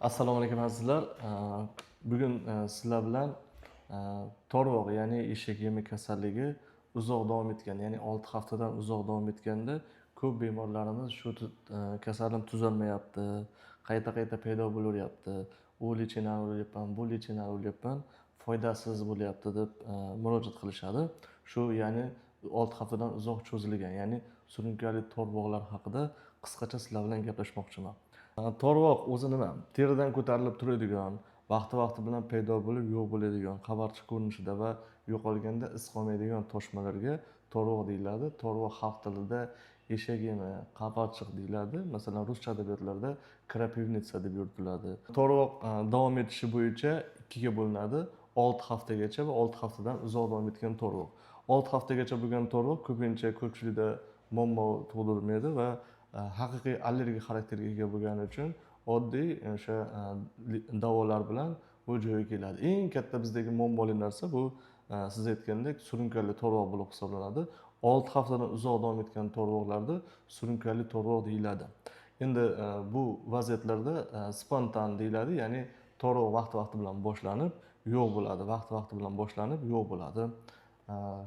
Assalomu alaykum azizlar. Bugun sizlar bilan to'rvoq, ya'ni eshak yemi kasalligi uzoq davom etgan, ya'ni 6 haftadan uzoq davom etganda ko'p bemorlarimiz shu kasallik tuzalmayapti, qayta paydo bo'laveryapti. U lichinan o'lyapman, bu lichinan o'lyapman, foydasiz bo'lyapti deb murojaat qilishadi. Shu ya'ni 6 haftadan uzoq cho'zilgan, ya'ni surunkali to'rvoqlar haqida qisqacha sizlar bilan gaplashmoqchiman. To'rvoq o'zi nima? Teridan ko'tarilib turadigan, vaqti bilan paydo bo'lib yo'q bo'ladigan, qabarchiq ko'rinishida va yo'qolganda iz qolmaydigan toshmalarga to'rvoq deyiladi. To'rvoq xalq tilida eshak yemi, qabarchiq deyiladi. Masalan, ruscha adabiyotlarda krapivnitsa deb yuritiladi. To'rvoq davom etishi bo'yicha ikkiga bo'linadi. 6 haftagacha va 6 haftadan uzoq davom etgan to'rvoq. 6 haftagacha bo'lgan to'rvoq ko'pchilikda muammo tug'dirmaydi va haqiqiy allergik xarakterga ega bo'lgani uchun oddiy o'sha davolar bilan bu joyga keladi. Eng katta bizdagi muammoli narsa bu siz aytgandek surunkali to'rvoq bo'lib hisoblanadi. 6 haftadan uzoq davom etgan to'rvoqlarda surunkali to'rvoq deyiladi. Endi bu vaziyatlarda spontan deyiladi, ya'ni to'rvoq vaqti bilan boshlanib yo'q bo'ladi, vaqti bilan boshlanib yo'q bo'ladi.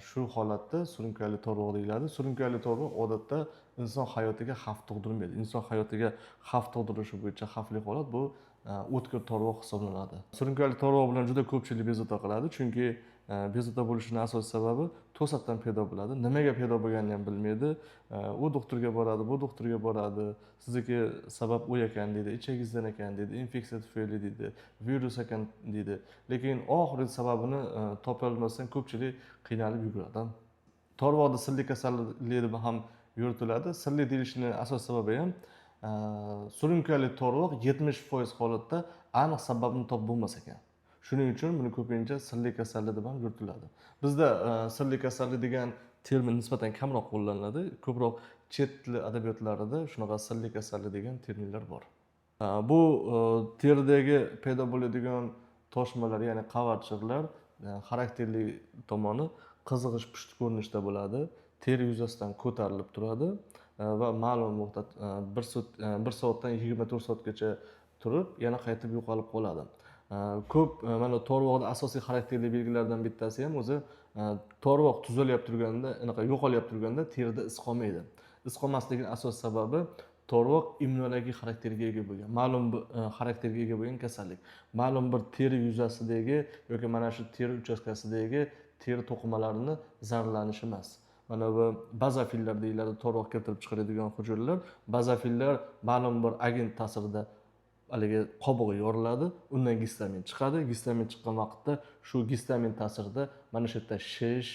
Shu holatda surunkali to'rvoq deyiladi. Surunkali to'rvoq odatda inson hayotiga xavf tug'dirmaydi. Inson hayotiga xavf tug'dirishi bo'yicha xavfli holat bu o'tkir to'rvoq hisoblanadi. Surunkali to'rvoq bilan juda ko'pchilik bezovta qiladi, chunki bezovta bo'lishining asosiy sababi to'satdan paydo bo'ladi. Nimaga paydo bo'lganini ham bilmaydi. U doktorga boradi, bu doktorga boradi. Sizniki sabab u ekan deydi, ichagingizdan ekan deydi, infeksiya tufayli deydi, virus ekan deydi. Lekin oxirgi sababini topolmasdan ko'pchilik qiynalib yuguradi. To'rvoqda sirli kasallik deb ham yuritiladi. Sirli deyilishining asosiy sababi ham surunkali to'rvoq 70% holatda aniq sababni topib bo'lmas ekan. Shuning uchun buni ko'pincha sirli kasallik deb ham yuritiladi. Bizda sirli kasallik degan termin nisbatan kamroq qo'llaniladi. Ko'proq chet tili adabiyotlarida shunaqa sirli kasallik degan terminlar bor. Bu teridagi paydo bo'ladigan toshmalar, ya'ni qavarchiqlar xarakterli tomoni qizg'ish pushti ko'rinishda bo'ladi. Teri yuzasidan ko'tarilib turadi va ma'lum muddat 1 soatdan 24 soatgacha turib, yana qaytib yo'qolib qoladi. Ko'p mana to'rvoqda asosiy xarakterli belgilardan bittasi ham o'zi to'rvoq tuzalyapti turganda, yo'qolyapti turganda terida iz qolmaydi. Iz qolmasligining asosiy sababi to'rvoq immunologik xarakterga ega bo'lgan, ma'lum bir xarakterga ega bo'lgan kasallik. Ma'lum bir teri yuzasidagi yoki mana shu teri uchastkasidagi teri to'qimalarini zararlanishi emas. Mana bu bazofillar deyiladi, to'rvoq keltirib chiqaradigan hujayralar. Bazofillar ma'lum bir agent ta'sirida haligi qobig'i yoriladi, undan gistamin chiqadi. Gistamin chiqqan vaqtda shu gistamin ta'sirida mana shu yerda shish,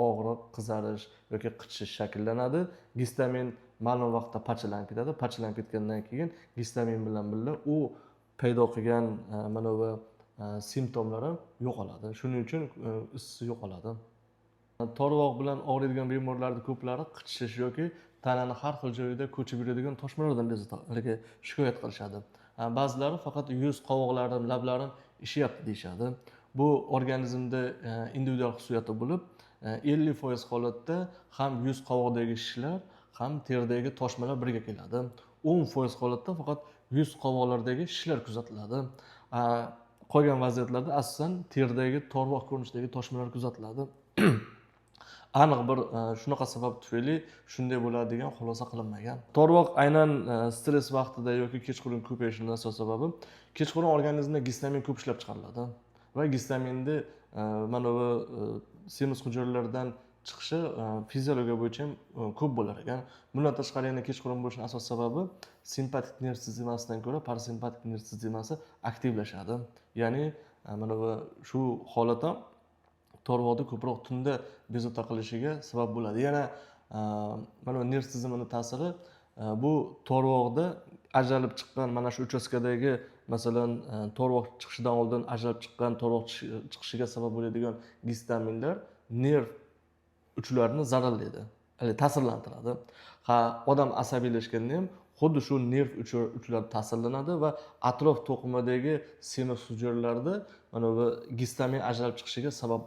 og'riq, qizarish yoki qichish shakllanadi. Gistamin ma'lum vaqtda parchalanib ketadi. Parchalanib ketgandan keyin gistamin bilan birga u paydo qilgan mana bu simptomlar ham yo'qoladi. Shuning uchun issi yo'qoladi. To'rvoq bilan og'riydigan bemorlarning ko'plari qichishish yoki tananing har xil joyida ko'chib yuradigan toshmalardan shikoyat qilishadi. Ba'zilari faqat yuz qovoqlarim, lablarim ishyapti deyishadi. Bu organizmda individual xususiyati bo'lib, 50% holatda ham yuz qovoqdagi shishlar, ham teridagi toshmalar birga keladi. 10% holatda faqat yuz qovoqlaridagi shishlar kuzatiladi. Qolgan vaziyatlarda asosan teridagi to'rvoq ko'rinishidagi toshmalar kuzatiladi. Aniq bir shunaqa sabab tufayli shunday bo'ladi degan xulosa qilinmagan. To'rvoq aynan stress vaqtida yoki kechqurun ko'payishining asosiy sababi kechqurun organizmda gistamin ko'p ishlab chiqariladi va gistaminni mana bu semiz hujayralaridan chiqishi fiziologiya bo'yicha ham ko'p bo'lar ekan. Bundan tashqari yana kechqurun bo'lishining asosiy sababi simpatik nerv tizimasidan ko'ra parasimpatik nerv tizimasi aktivlashadi. Ya'ni mana bu shu holat ham to'rvoqda ko'proq tunda bezovta qilishiga sabab bo'ladi. Yana mana bu nerv tizimining ta'siri bu to'rvoqda ajralib chiqqan mana shu uchastkadagi masalan to'rvoq chiqishidan oldin ajralib chiqqan to'rvoq chiqishiga sabab bo'ladigan gistaminlar nerv uchlarini zararlaydi, ta'sirlantiradi. Odam asabiylashganda ham xuddi shu nerv uchlar ta'sirlanadi va atrof to'qimadagi semiz hujayralarda mana bu gistamin ajralib chiqishiga sabab,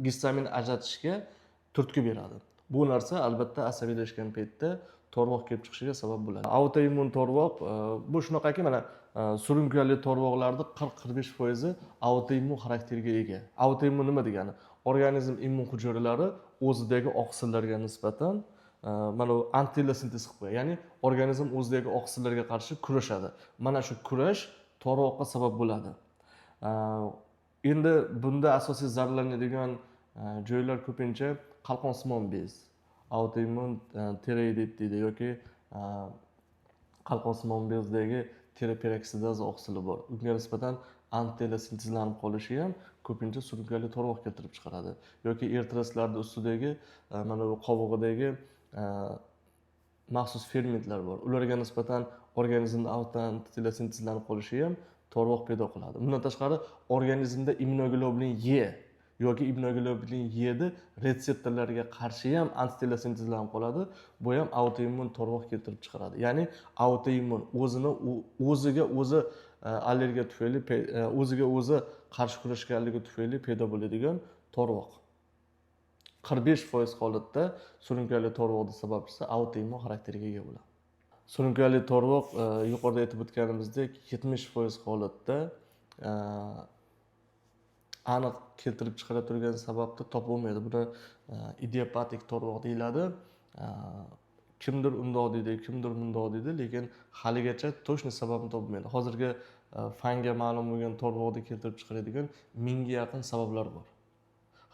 gistamin ajratishga turtki beradi. Bu narsa albatta asabiylashgan paytda to'rvoq kelib chiqishiga sabab bo'ladi. Autoimmun to'rvoq bu shunaqaki, mana surunkali to'rvoqlarning 40-45% autoimmun xarakterga ega. Autoimmun nima degani? Organizm immun hujayralari o'zidagi oqsillarga nisbatan mana bu antitela sintez qilib qo'yadi. Ya'ni organizm o'zidagi oqsillarga qarshi kurashadi. Mana shu kurash to'rvoqqa sabab bo'ladi. Endi bunda asosiy zararlanadigan joylar ko'pincha qalqonsimon bez, autoimmun tiroidit deydi yoki qalqonsimon bezdagi tiroperoksidaz oqsili bor. Unga nisbatan antitela sintezlanib qolishi ham ko'pincha surunkali to'rvoq keltirib chiqaradi. Yoki eritrositlarning ustidagi mana bu qobig'idagi maxsus fermentlar bor. Ularga nisbatan organizmda antitela sintezlanib qolishi ham to'rvoq paydo qiladi. Bundan tashqari organizmda immunoglobulin E yoki immunoglobulin E'ni retseptorlariga qarshi ham antitela sintezlanib qoladi. Bu ham autoimmun to'rvoq keltirib chiqaradi. Ya'ni autoimmun o'ziga o'zi allergiya tufayli, o'ziga o'zi qarshi kurashganligi tufayli paydo bo'ladigan to'rvoq. 45% holatda surunkali to'rvoqning sababchisi autoimmun xarakterga ega bo'ladi. Surunkali to'rvoq yuqorida aytib o'tganimizdek 70% holatda aniq keltirib chiqara turgan sababni topolmaydi. Buni idiopatik to'rvoq deyiladi. Kimdir undoq deydi, kimdir bundoq deydi, lekin haligacha to'shni sababini topolmaydi. Hozirgi fanga ma'lum bo'lgan to'rvoqni keltirib chiqaradigan 1000 ga yaqin sabablar bor.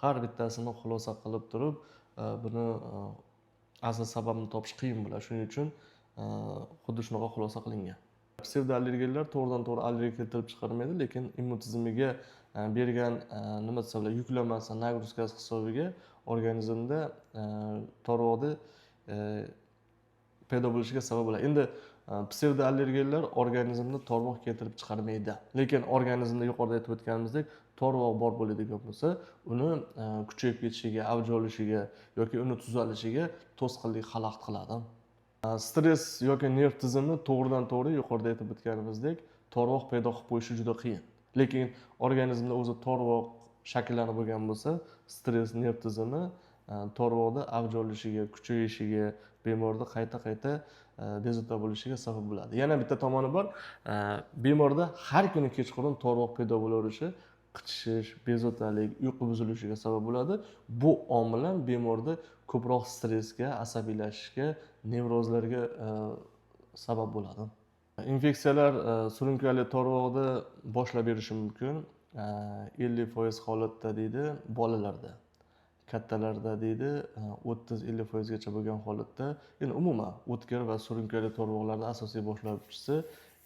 Har bittasini xulosa qilib turib, buni asl sababini topish qiyin bo'ladi. Shuning uchun xuddi shunaqa xulosa qilingan. Psevdoallergenlar to'g'ridan-to'g'ri allergiya keltirib chiqarmaydi, lekin immun tizimiga bergan nima desam, yuklamasi, nagruzkasi hisobiga organizmda to'rvoqni paydo bo'lishiga sabab bo'ladi. Endi psevdoallergenlar organizmda to'rvoq keltirib chiqarmaydi. Lekin organizmda yuqorida aytib o'tganimizdek, to'rvoq bor bo'ladigan bo'lsa, uni kuchayib ketishiga, avj olishiga yoki uni tuzalishiga to'sqinlik xalaqit qiladi. Stress yoki nerv tizimi to'g'ridan-to'g'ri yuqorida aytib o'tganimizdek, to'rvoq paydo qilib qo'yishi juda qiyin. Lekin organizmda o'zi to'rvoq shakllanib bo'lgan bo'lsa, stress nerv tizimi to'rvoqda avj olishiga, kuchayishiga, bemorda qayta-qayta bezovta bo'lishiga sabab bo'ladi. Yana bitta tomoni bor. Bemorda har kuni kechqurun to'rvoq paydo bo'laverishi qichishish, bezovtalik, uyqu buzilishiga sabab bo'ladi. Bu omil ham bemorda ko'proq stressga, asabiylashishga, nevrozlarga sabab bo'ladi. Infeksiyalar surunkali to'rvoqni boshlab berishi mumkin. 50% holatda deydi bolalarda. Kattalarda deydi 30-50% gacha bo'lgan holatda, ya'ni umuman o'tkir va surunkali to'rvoqlarning asosiy boshlovchisi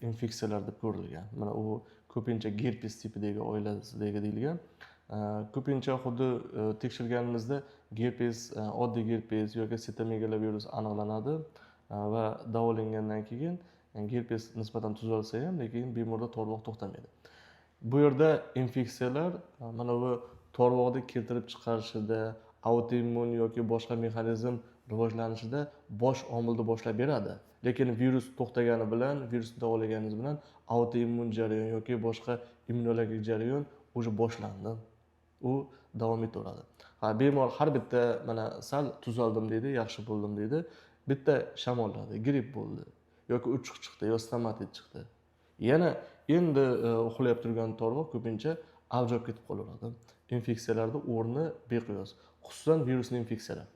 infeksiyalar deb ko'rilgan. Mana u ko'pincha gerpes tipidagi oilasidagi deyilgan. Ko'pincha xuddi tekshirganimizda gerpes, oddiy gerpes yoki sitomegalovirus aniqlanadi va davolangandan keyin gerpes nisbatan tuzalsa ham, lekin bemorda to'rvoq to'xtamaydi. Bu yerda infeksiyalar mana bu to'rvoqni keltirib chiqarishida, autoimmun yoki boshqa mexanizm rivojlanishida bosh omilni boshlab beradi. Lekin virus to'xtagani bilan, virusni davolaganingiz bilan autoimmun jarayon yoki boshqa immunologik jarayon o'zi boshlandi. U davom etaveradi. Bemor har bitta mana sal tuzaldim deydi, yaxshi bo'ldim deydi. Bitta shamolladi, gripp bo'ldi yoki uchuq chiqdi, yo stomatit chiqdi. Yana endi uxlab turgan to'rvoq ko'pincha avj olib ketib qolaveradi. Infeksiyalarda o'rni beqiyos, xususan virusli infeksiyalar.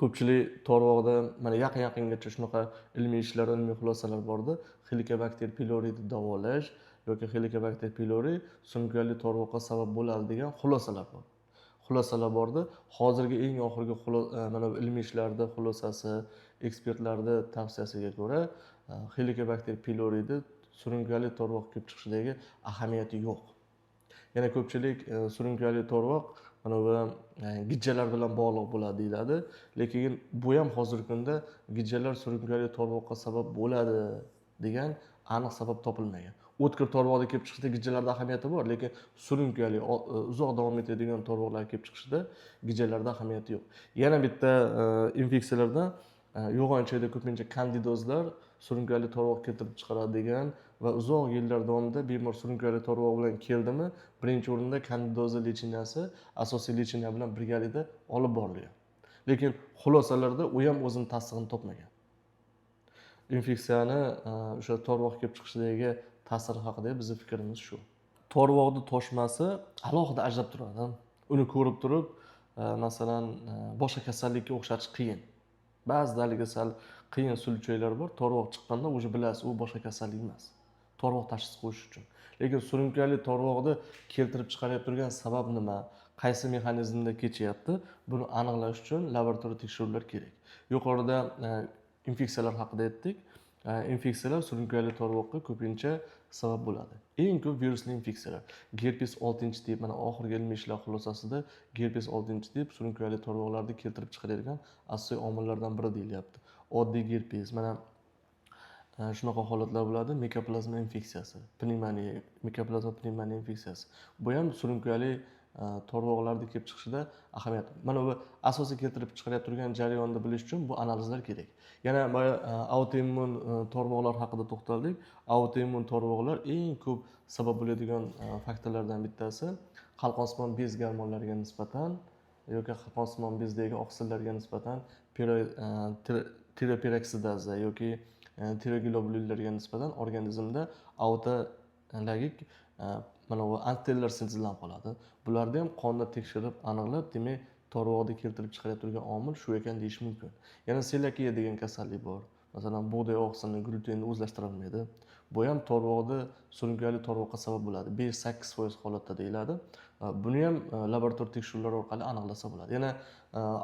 Ko'pchilik to'rvoqda mana yaqin-yaqingacha shunaqa ilmiy ishlar, ilmiy xulosalar bordi. Helicobacter pylorini davolash yoki Helicobacter pylori surunkali to'rvoqqa sabab bo'ladi degan xulosalar bordi. Hozirgi eng oxirgi mana bu ilmiy ishlarda xulosasi, ekspertlarning tavsiyasiga ko'ra Helicobacter pylorini surunkali to'rvoq kelib chiqishidagi ahamiyati yo'q. Yana ko'pchilik surunkali to'rvoq mana bu gijjalar bilan bog'liq bo'ladi deyiladi. Lekin bu ham hozirgi kunda gijjalar surunkali to'rvoqqa sabab bo'ladi degan aniq sabab topilmagan. O'tkir to'rvoqda kelib chiqishda gijjalarda ahamiyati bor, lekin surunkali uzoq davom etadigan to'rvoqlar kelib chiqishda gijjalarda ahamiyati yo'q. Yana bitta infeksiyalardan yo'g'onchada ko'pincha kandidozlar surunkali to'rvoq keltirib chiqaradi degan va uzoq yillar davomida bemor surunkali to'rvoq bilan keldimi, birinchi o'rinda kandidoza lechinasi asosiy lechiniya bilan birgalikda olib borilgan. Lekin xulosalarda u ham o'zini tasdig'ini topmagan. Infeksiyani o'sha to'rvoq kelib chiqishidagi ta'siri haqida bizning fikrimiz shu. To'rvoqni toshmasi alohida ajrab turadi. Uni ko'rib turib, masalan, boshqa kasallikka o'xshatish qiyin. Ba'zida haligi sal qiyin sulchaylar bor. To'rvoq chiqqanda o'zi bilasiz, u boshqa kasallik emas. To'rvoq tashxis qo'yish uchun. Lekin surunkali to'rvoqni keltirib chiqarib turgan sabab nima? Qaysi mexanizmda kechyapti? Buni aniqlash uchun laboratoriya tekshiruvlar kerak. Yuqorida infeksiyalar haqida aytdik. Infeksiyalar surunkali to'rvoqqa ko'pincha sabab bo'ladi. Eng ko'p virusli infeksiyalar. Gerpes 6-tip, mana oxirgi ilmiy ishlar xulosasida gerpes 6-tip surunkali to'rvoqlarni keltirib chiqaradigan asosiy omillardan biri deyilyapti. Oddiy gerpes, mana shunaqa holatlar bo'ladi. Mikoplazma infeksiyasi, pnevmoniya, mikoplazma pnevmoniya infeksiyasi. Bu ham surunkali to'rvoqlarni kelib chiqishida ahamiyat. Mana bu asosiy keltirib chiqarib turgan jarayonni bilish uchun bu analizlar kerak. Yana autoimmun to'rvoqlar haqida to'xtaldik. Autoimmun to'rvoqlar eng ko'p sabab bo'ladigan faktorlardan bittasi qalqonsimon bez gormonlariga nisbatan yoki qalqonsimon bezdagi oqsillarga nisbatan tiroperoksidaza yoki tiroglobullarga nisbatan organizmda autologik mana bu antitanalar sintezlanib qoladi. Bularni ham qonda tekshirib aniqlab, demak, to'rvoqni keltirib chiqarib turgan omil shu ekan deyish mumkin. Yana selakiya degan kasallik bor. Masalan, bug'doy oqsilini glyutenni o'zlashtira olmaydi. Bu ham to'rvoqni surunkali to'rvoqqa sabab bo'ladi. 5-8% holatda deyiladi. Buni ham laboratoriya tekshiruvlar orqali aniqlasa bo'ladi. Yana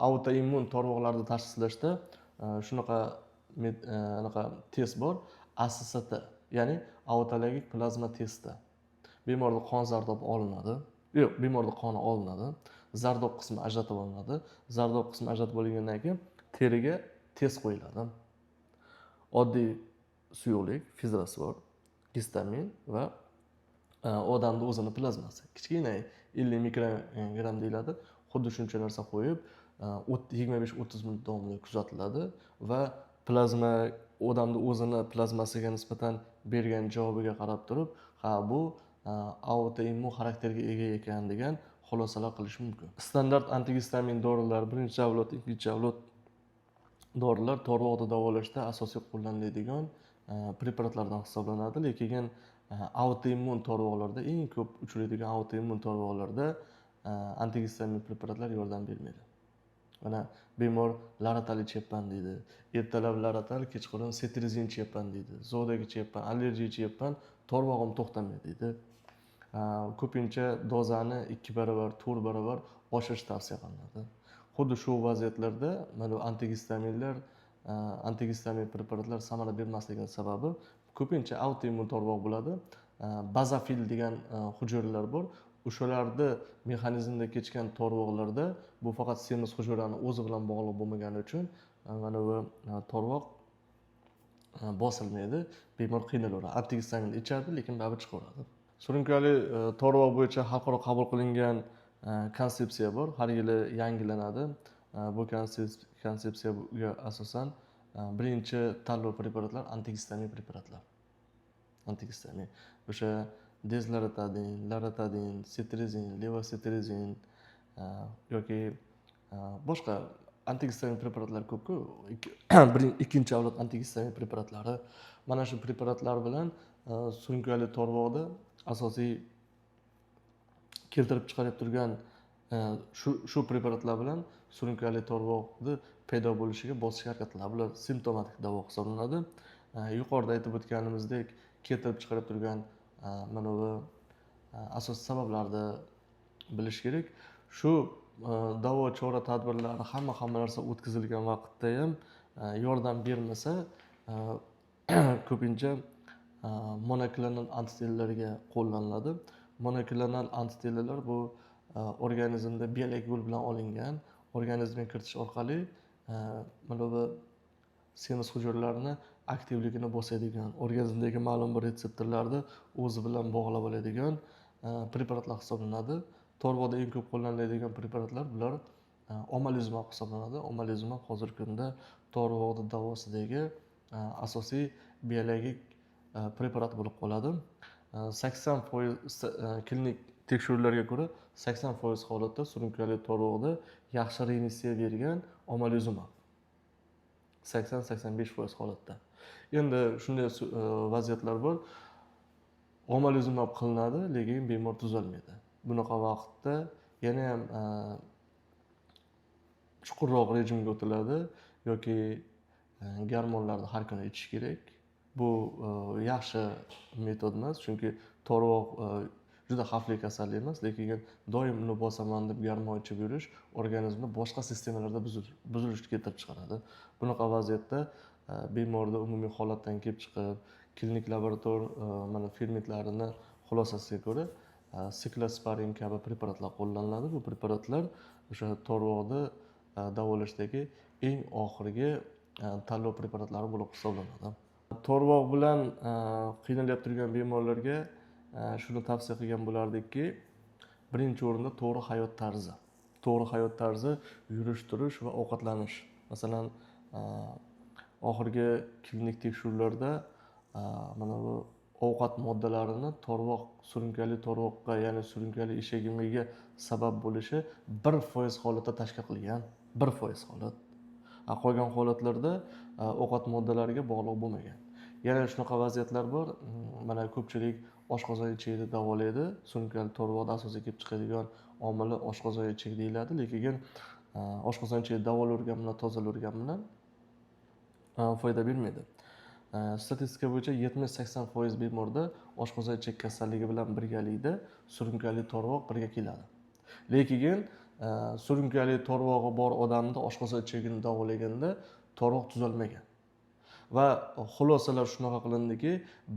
autoimmun to'rvoqlarni tashxislashda shunaqa test bor. ASST, ya'ni autologik plazma testi. Bemorning qon zardobi olinadi. Yo'q, bemorning qoni olinadi. Zardob qismi ajratib olinadi. Zardob qismi ajratib olingandan keyin teriga test qo'yiladi. Oddiy suyuqlik, fizrasi bor, gistamin va odamning o'zini plazmasi. Kichkina 50 mikrogram deyiladi. Xuddi shuncha narsa qo'yib 25-30 minut davomida kuzatiladi va plazma odamning o'zini plazmasiga nisbatan bergan javobiga qarab turib, ha bu autoimmun xarakterga ega ekan degan xulosalar qilish mumkin. Standart antigistamin dorilar, birinchi avlod, ikkinchi avlod dorilar to'rvoqni davolashda asosiy qo'llaniladigan preparatlardan hisoblanadi. Lekin autoimmun to'rvoqlarda eng ko'p uchraydigan autoimmun to'rvoqlarda antigistamin preparatlar yordam bermaydi. Mana bemor laratal ichyapman deydi. Ertalab laratal, kechqurun cetirizin ichyapman deydi. Zodak ichyapman, allergiya ichyapman, to'rvog'im to'xtamaydi deydi. Ko'pincha dozani 2 barobar, 4 barobar oshirish tavsiya qilinadi. Xuddi shu vaziyatlarda mana antigistaminlar, antigistamin preparatlar samara bermasligining sababi ko'pincha autoimmun to'rvoq bo'ladi. Bazofil degan hujayralar bor. O'shalarni mexanizmda kechgan to'rvoqlarda bu faqat semiz hujayraning o'zi bilan bog'liq bo'lmagani uchun mana bu to'rvoq bosilmaydi. Bemor qiynalaradi. Antigistamin ichadi, lekin baribir chiqaveradi. Surunkali to'rvoq bo'yicha xalqaro qabul qilingan konsepsiya bor. Har yili yangilanadi. Bu konsepsiyaga asosan birinchi tanlov preparatlar antigistamin preparatlar. Antigistamin. O'sha dezloratadin, loratadin, cetirizin, levocetirizin yoki boshqa antigistamin preparatlar ko'p-ku. Ikkinchi avlod antigistamin preparatlari. Mana shu preparatlar bilan surunkali to'rvoqni asosiy keltirib chiqarib turgan shu preparatlar bilan surunkali to'rvoqni paydo bo'lishiga bosishga harakat qiladi. Bular simptomatik davo hisoblanadi. Yuqorida aytib o'tganimizdek, keltirib chiqarib turgan mana bu asosiy sabablarni bilish kerak. Shu davo chora tadbirlari hamma narsa o'tkazilgan vaqtda ham yordam bermasa, ko'pincha monoklonal antitanalarga qo'llaniladi. Monoklonal antitanalar bu organizmda biologik yo'l bilan olingan, organizmga kiritish orqali mana bu semiz hujayralarni aktivligini bosadigan, organizmdagi ma'lum bir retseptorlarni o'zi bilan bog'lab oladigan preparatlar hisoblanadi. To'rvoqda eng ko'p qo'llaniladigan preparatlar bular omalizumab hisoblanadi. Omalizumab hozirgi kunda to'rvoqni davosidagi asosiy biologik preparat bo'lib qoladi. 80% klinik tekshiruvlarga ko'ra 80% holatda surunkali to'rvoqda yaxshi remissiya bergan omalizumab. 80-85% holatda. Endi shunday vaziyatlar bor. Omalizumab qilinadi, lekin bemor tuzalmaydi. Bunaqa vaqtda yana ham chuqurroq rejimga o'tiladi yoki gormonlarni har kuni ichish kerak. Bu yaxshi metod emas, chunki to'rvoq juda xavfli kasallik emas, lekin doim uni bosaman deb gormon ichib yurish organizmda boshqa sistemalarda buzilishni keltirib chiqaradi. Bunaqa vaziyatda bemorda umumiy holatdan kelib chiqib, klinik laborator mana fermentlarini xulosasiga ko'ra siklosporin kabi preparatlar qo'llaniladi. Bu preparatlar o'sha to'rvoqni davolashdagi eng oxirgi tanlov preparatlari bo'lib hisoblanadi. To'rvoq bilan qiynalayotib turgan bemorlarga shuni tavsiya qilgan bo'lardikki, birinchi o'rinda to'g'ri hayot tarzi. To'g'ri hayot tarzi yurish, turish va ovqatlanish. Masalan, oxirgi klinik tekshiruvlarda mana bu ovqat moddalarini surunkali to'rvoqqa, ya'ni surunkali eshak yemiga sabab bo'lishi 1% holatda tashkil qilgan. 1% holat. Qolgan holatlarda ovqat moddalariga bog'liq bo'lmagan. Yana shunaqa vaziyatlar bor. Mana ko'pchilik oshqozon ichakni davolaydi. Surunkali to'rvoqda asosiy kelib chiqadigan omili oshqozon ichak deyiladi, lekin oshqozon ichakni davolavergan bilan, tozalavergan bilan foyda bermaydi. Statistika bo'yicha 70-80% bemorda oshqozon ichak kasalligi bilan birgalikda surunkali to'rvoq birga keladi. Lekin surunkali to'rvog'i bor odamda oshqozon ichagini davolaganda to'rvoq tuzalmagan. Va xulosalar shunaqa qilindiki,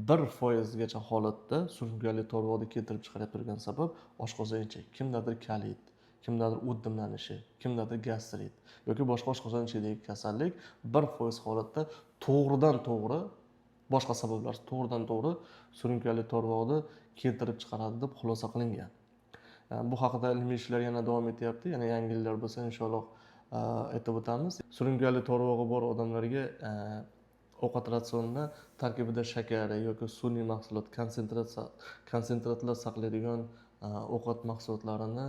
1% gacha holatda surunkali to'rvoqni keltirib chiqarib turgan sabab oshqozon ichak. Kimdadir kalit, kimdadir o't dimlanishi, kimdadir gastrit yoki boshqa oshqozon ichidagi kasallik 1% holatda to'g'ridan-to'g'ri boshqa sabablar to'g'ridan-to'g'ri surunkali to'rvoqni keltirib chiqaradi deb xulosa qilingan. Bu haqida ilmiy ishlar yana davom etyapti. Yana yangiliklar bo'lsa, inshaalloh aytib o'tamiz. Surunkali to'rvog'i bor odamlarga ovqat ratsionida tarkibida shakari yoki sun'iy mahsulot, konsentratlar saqlaydigan ovqat mahsulotlarini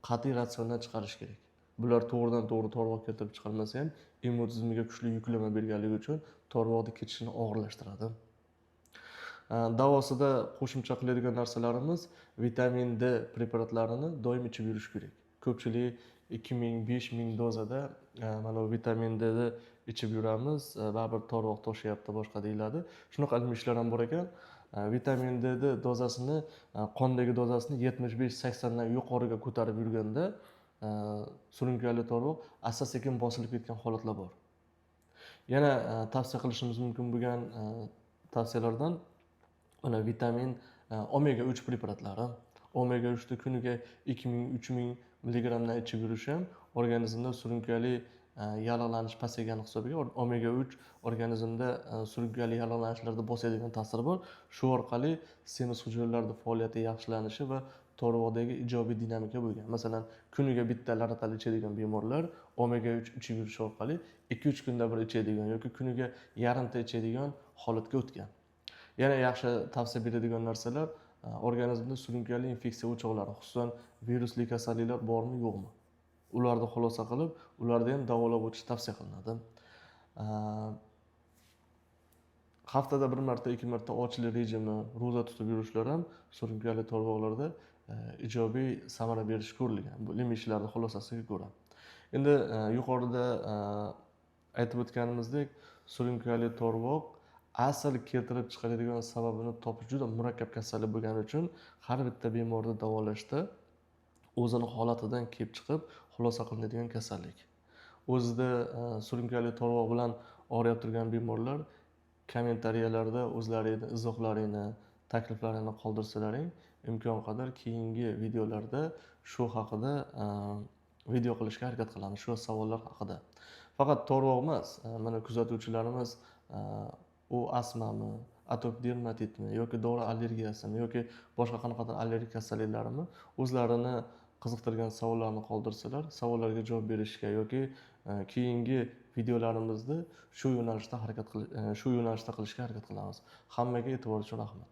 qat'iy ratsiondan chiqarish kerak. Bular to'g'ridan-to'g'ri to'rvoq keltirib chiqarmasa ham immun tizimiga kuchli yuklama berganligi uchun to'rvoqni ketishini og'irlashtiradi. Davosida qo'shimcha qiladigan narsalarimiz vitamin D preparatlarini doim ichib yurish kerak. Ko'pchilik 2000-5000 dozada mana vitamin D ni ichib yuramiz, baribir to'rvoq toshyapti, boshqa deyiladi. Shunaqa ilmiy ishlar ham bor ekan. Vitamin D ni dozasini, qondagi dozasini 75-80 dan yuqoriga ko'tarib yurganda surunkali to'rvoq asta-sekin bosilib ketgan holatlar bor. Yana tavsiya qilishimiz mumkin bo'lgan tavsiyalardan mana vitamin omega 3 preparatlari. Omega 3 ni kuniga 2000-3000 mg dan ichib yurish ham organizmda surunkali yallig'lanish pasaygani hisobiga omega 3 organizmda surunkali yallig'lanishlarda bosadigan ta'siri bor. Shu orqali semiz hujayralarning faoliyati yaxshilanishi va to'rvoqdagi ijobiy dinamika bo'lgan. Masalan, kuniga bitta laratali ichadigan bemorlar omega 3 ichib yurish orqali 2-3 kunda bir ichadigan yoki kuniga yarimta ichadigan holatga o'tgan. Yana yaxshi tavsiya beradigan narsalar organizmda surunkali infeksiya o'choqlari, xususan virusli kasalliklar bormi, yo'qmi? Ularni xulosa qilib, ularni ham davolab o'tish tavsiya qilinadi. Haftada bir marta, 2 marta ochlik rejimi, ro'za tutib yurishlar ham surunkali to'rvoqlarda ijobiy samara berishi ko'rilgan. Bu ilmiy ishlarning xulosasiga ko'ra. Endi yuqorida aytib o'tganimizdek, surunkali to'rvoq asl keltirib chiqaradigan sababini topish juda murakkab kasallik bo'lgani uchun har bitta bemorni davolashda o'zini holatidan kelib chiqib xulosa qilinadigan kasallik. O'zida surunkali to'rvoq bilan og'riyib turgan bemorlar kommentariyalarda o'zlaringizning izohlaringizni, takliflaringizni qoldirsalaring, imkon qadar keyingi videolarda shu haqida video qilishga harakat qilamiz, shu savollar haqida. Faqat to'rvoq emas, mana kuzatuvchilarimiz u astmami, atopik dermatitmi yoki dori allergiyasimi yoki boshqa qanaqadir allergik kasalliklarimi o'zlarini qiziqtirgan savollarni qoldirsalar, savollarga javob berishga yoki keyingi videolarimizni shu yo'nalishda qilishga harakat qilamiz. Hammaga e'tibor uchun rahmat.